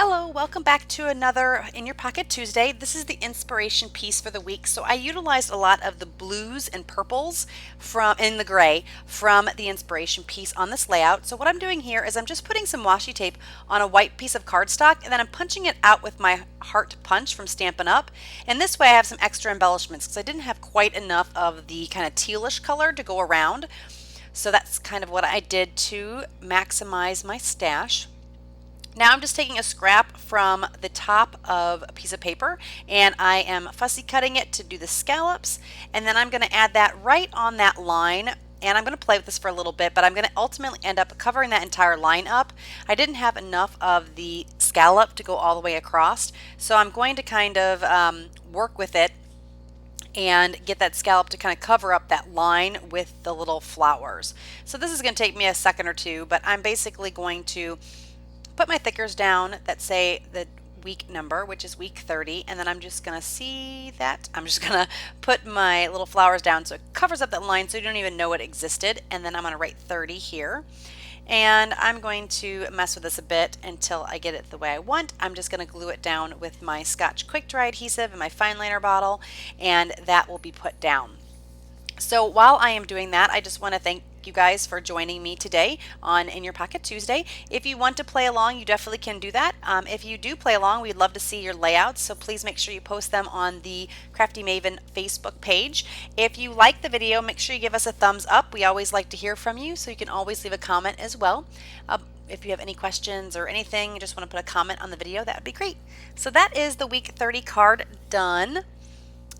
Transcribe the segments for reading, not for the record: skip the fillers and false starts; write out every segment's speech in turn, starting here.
Hello, welcome back to another In Your Pocket Tuesday. This is the inspiration piece for the week. So I utilized a lot of the blues and purples from in the gray from the inspiration piece on this layout. So what I'm doing here is I'm just putting some washi tape on a white piece of cardstock and then I'm punching it out with my heart punch from Stampin' Up. And this way I have some extra embellishments because I didn't have quite enough of the kind of tealish color to go around. So that's kind of what I did to maximize my stash. Now I'm just taking a scrap from the top of a piece of paper and I am fussy cutting it to do the scallops, and then I'm going to add that right on that line, and I'm going to play with this for a little bit, but I'm going to ultimately end up covering that entire line up. I didn't have enough of the scallop to go all the way across, so I'm going to kind of work with it and get that scallop to kind of cover up that line with the little flowers. So this is going to take me a second or two, but I'm basically going to put my thickers down that say the week number, which is week 30, and then I'm just going to see that. I'm just going to put my little flowers down so it covers up that line so you don't even know it existed, and then I'm going to write 30 here. And I'm going to mess with this a bit until I get it the way I want. I'm just going to glue it down with my Scotch Quick Dry adhesive in my fine liner bottle, and that will be put down. So while I am doing that, I just want to thank you guys for joining me today on In Your Pocket Tuesday. If you want to play along, you definitely can do that. If you do play along, we'd love to see your layouts, so please make sure you post them on the Crafty Maven Facebook page. If you like the video, make sure you give us a thumbs up. We always like to hear from you, so you can always leave a comment as well. If you have any questions or anything, you just want to put a comment on the video, that would be great. So that is the week 30 card done.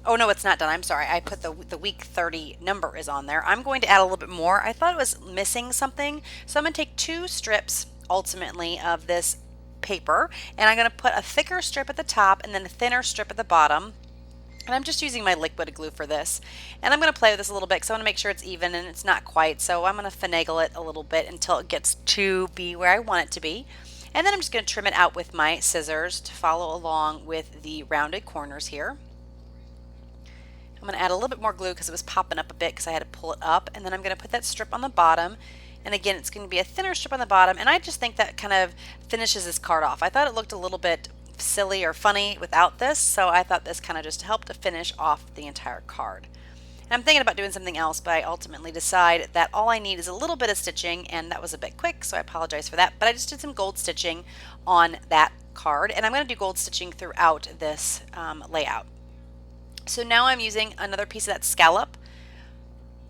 Oh no, it's not done. I'm sorry. I put the week 30 number is on there. I'm going to add a little bit more. I thought it was missing something. So I'm going to take 2 strips ultimately of this paper, and I'm going to put a thicker strip at the top and then a thinner strip at the bottom. And I'm just using my liquid glue for this. And I'm going to play with this a little bit because I want to make sure it's even, and it's not quite. So I'm going to finagle it a little bit until it gets to be where I want it to be. And then I'm just going to trim it out with my scissors to follow along with the rounded corners here. I'm going to add a little bit more glue because it was popping up a bit because I had to pull it up, and then I'm going to put that strip on the bottom, and again it's going to be a thinner strip on the bottom, and I just think that kind of finishes this card off. I thought it looked a little bit silly or funny without this, so I thought this kind of just helped to finish off the entire card. And I'm thinking about doing something else, but I ultimately decide that all I need is a little bit of stitching, and that was a bit quick, so I apologize for that, but I just did some gold stitching on that card, and I'm going to do gold stitching throughout this layout. So now I'm using another piece of that scallop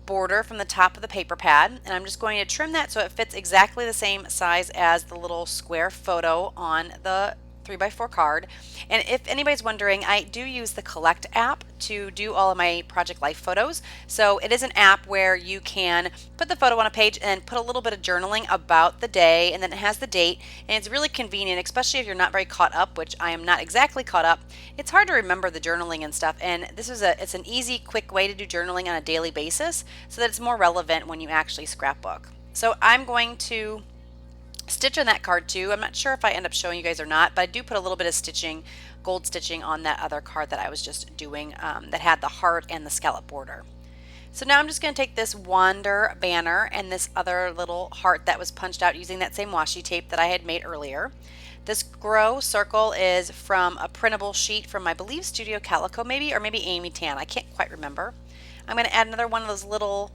border from the top of the paper pad, and I'm just going to trim that so it fits exactly the same size as the little square photo on the 3x4 card. And if anybody's wondering, I do use the Collect app to do all of my Project Life photos. So it is an app where you can put the photo on a page and put a little bit of journaling about the day, and then it has the date, and it's really convenient, especially if you're not very caught up, which I am not exactly caught up. It's hard to remember the journaling and stuff, and it's an easy, quick way to do journaling on a daily basis so that it's more relevant when you actually scrapbook. So I'm going to stitch on that card too. I'm not sure if I end up showing you guys or not, but I do put a little bit of stitching, gold stitching on that other card that I was just doing that had the heart and the scallop border. So now I'm just going to take this Wander banner and this other little heart that was punched out using that same washi tape that I had made earlier. This grow circle is from a printable sheet from, I believe, Studio Calico maybe, or maybe Amy Tan. I can't quite remember. I'm going to add another one of those little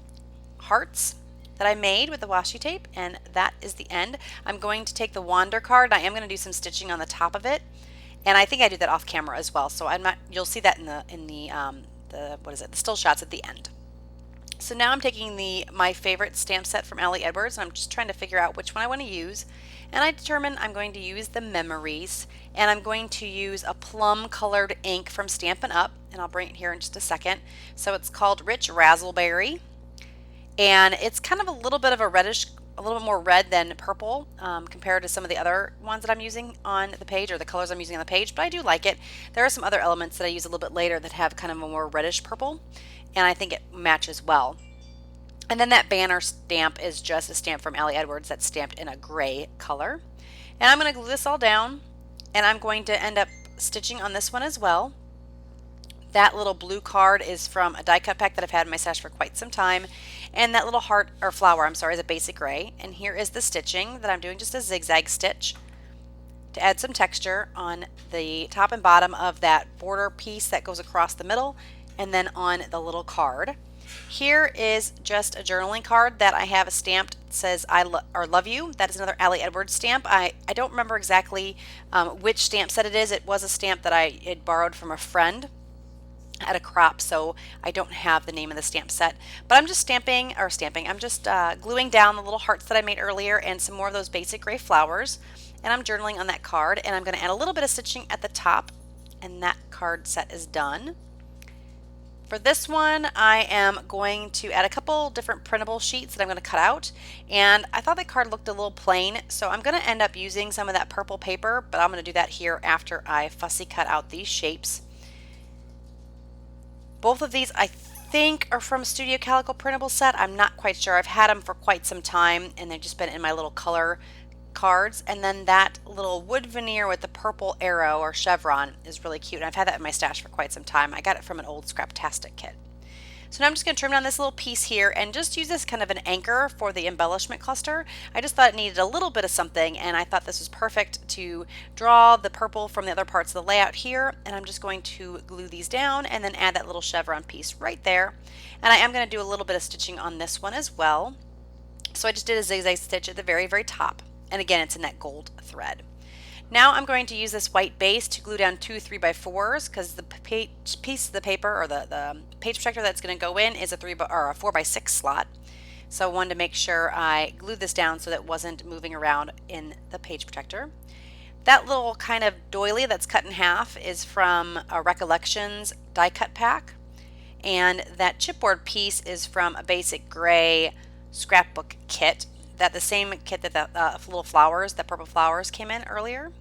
hearts that I made with the washi tape, and that is the end. I'm going to take the Wander card. I am going to do some stitching on the top of it, and I think I do that off camera as well. So you'll see that in the what is it? The still shots at the end. So now I'm taking my favorite stamp set from Ali Edwards, and I'm just trying to figure out which one I want to use. And I determined I'm going to use the Memories, and I'm going to use a plum colored ink from Stampin' Up, and I'll bring it here in just a second. So it's called Rich Razzleberry. And it's kind of a little bit of a reddish, a little bit more red than purple compared to some of the other ones that I'm using on the page, or the colors I'm using on the page, but I do like it. There are some other elements that I use a little bit later that have kind of a more reddish purple, and I think it matches well. And then that banner stamp is just a stamp from Ali Edwards that's stamped in a gray color. And I'm going to glue this all down, and I'm going to end up stitching on this one as well. That little blue card is from a die cut pack that I've had in my stash for quite some time. And that little heart, or flower, I'm sorry, is a basic gray. And here is the stitching that I'm doing, just a zigzag stitch to add some texture on the top and bottom of that border piece that goes across the middle and then on the little card. Here is just a journaling card that I have stamped. It says or love you. That is another Allie Edwards stamp. I don't remember exactly which stamp set it is. It was a stamp that I had borrowed from a friend at a crop, so I don't have the name of the stamp set, but I'm just I'm just gluing down the little hearts that I made earlier and some more of those basic gray flowers, and I'm journaling on that card, and I'm going to add a little bit of stitching at the top, and that card set is done. For this one, I am going to add a couple different printable sheets that I'm going to cut out, and I thought that card looked a little plain, so I'm going to end up using some of that purple paper, but I'm going to do that here after I fussy cut out these shapes. Both of these I think are from Studio Calico printable set. I'm not quite sure. I've had them for quite some time and they've just been in my little color cards. And then that little wood veneer with the purple arrow or chevron is really cute. And I've had that in my stash for quite some time. I got it from an old Scraptastic kit. So now I'm just going to trim down this little piece here and just use this kind of an anchor for the embellishment cluster. I just thought it needed a little bit of something, and I thought this was perfect to draw the purple from the other parts of the layout here. And I'm just going to glue these down and then add that little chevron piece right there. And I am going to do a little bit of stitching on this one as well. So I just did a zigzag stitch at the very, very top. And again, it's in that gold thread. Now I'm going to use this white base to glue down 2 3x4s because the piece of the paper or the page protector that's going to go in is a 4x6 slot. So I wanted to make sure I glued this down so that it wasn't moving around in the page protector. That little kind of doily that's cut in half is from a Recollections die cut pack, and that chipboard piece is from a basic gray scrapbook kit. That the same kit that the little flowers, the purple flowers came in earlier.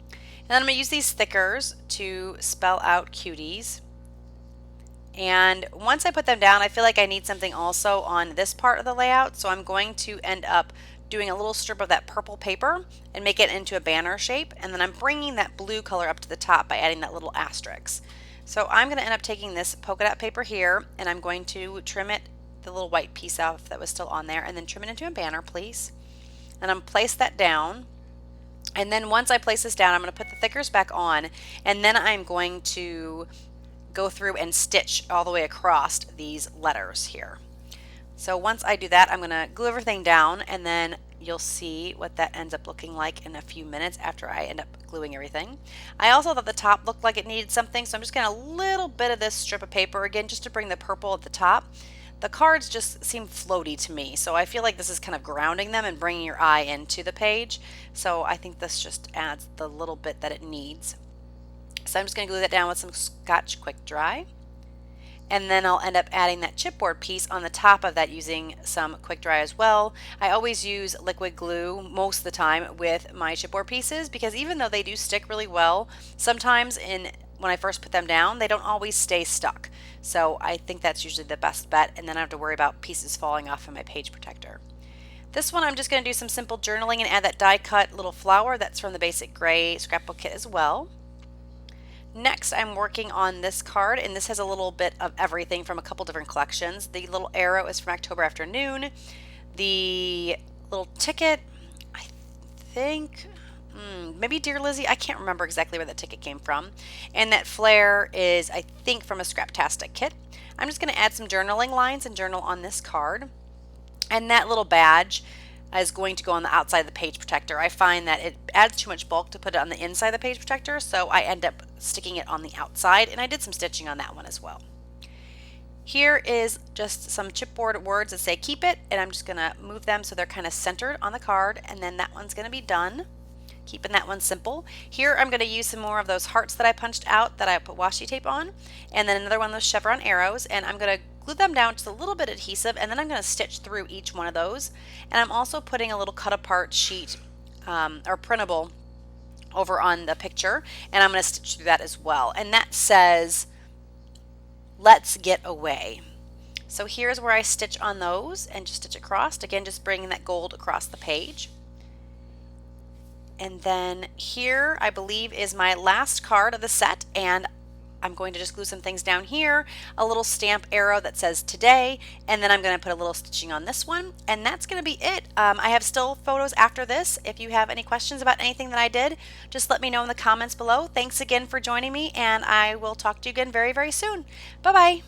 And then I'm going to use these stickers to spell out cuties. And once I put them down, I feel like I need something also on this part of the layout. So I'm going to end up doing a little strip of that purple paper and make it into a banner shape. And then I'm bringing that blue color up to the top by adding that little asterisk. So I'm going to end up taking this polka dot paper here and I'm going to trim it, the little white piece off that was still on there, and then trim it into a banner, please. And I'm going to place that down. And then once I place this down, I'm going to put the thickers back on, and then I'm going to go through and stitch all the way across these letters here. So once I do that, I'm going to glue everything down, and then you'll see what that ends up looking like in a few minutes after I end up gluing everything. I also thought the top looked like it needed something, so I'm just going to a little bit of this strip of paper again just to bring the purple at the top. The cards just seem floaty to me, so I feel like this is kind of grounding them and bringing your eye into the page. So I think this just adds the little bit that it needs. So I'm just going to glue that down with some Scotch Quick Dry. And then I'll end up adding that chipboard piece on the top of that using some Quick Dry as well. I always use liquid glue most of the time with my chipboard pieces because even though they do stick really well, sometimes when I first put them down, they don't always stay stuck. So I think that's usually the best bet, and then I don't have to worry about pieces falling off of my page protector. This one I'm just going to do some simple journaling and add that die cut little flower that's from the basic gray scrapbook kit as well. Next I'm working on this card, and this has a little bit of everything from a couple different collections. The little arrow is from October Afternoon. The little ticket, I think maybe Dear Lizzie, I can't remember exactly where that ticket came from. And that flare is, I think, from a Scraptastic kit. I'm just going to add some journaling lines and journal on this card. And that little badge is going to go on the outside of the page protector. I find that it adds too much bulk to put it on the inside of the page protector, so I end up sticking it on the outside, and I did some stitching on that one as well. Here is just some chipboard words that say keep it, and I'm just going to move them so they're kind of centered on the card, and then that one's going to be done. Keeping that one simple. Here I'm going to use some more of those hearts that I punched out that I put washi tape on, and then another one of those chevron arrows, and I'm going to glue them down to a little bit adhesive, and then I'm going to stitch through each one of those. And I'm also putting a little cut apart sheet or printable over on the picture, and I'm going to stitch through that as well. And that says let's get away. So here's where I stitch on those and just stitch across, again just bringing that gold across the page. And then here I believe is my last card of the set, and I'm going to just glue some things down here, a little stamp arrow that says today, and then I'm going to put a little stitching on this one, and that's going to be it. I have still photos after this. If you have any questions about anything that I did, just let me know in the comments below. Thanks again for joining me, and I will talk to you again very, very soon. Bye-bye.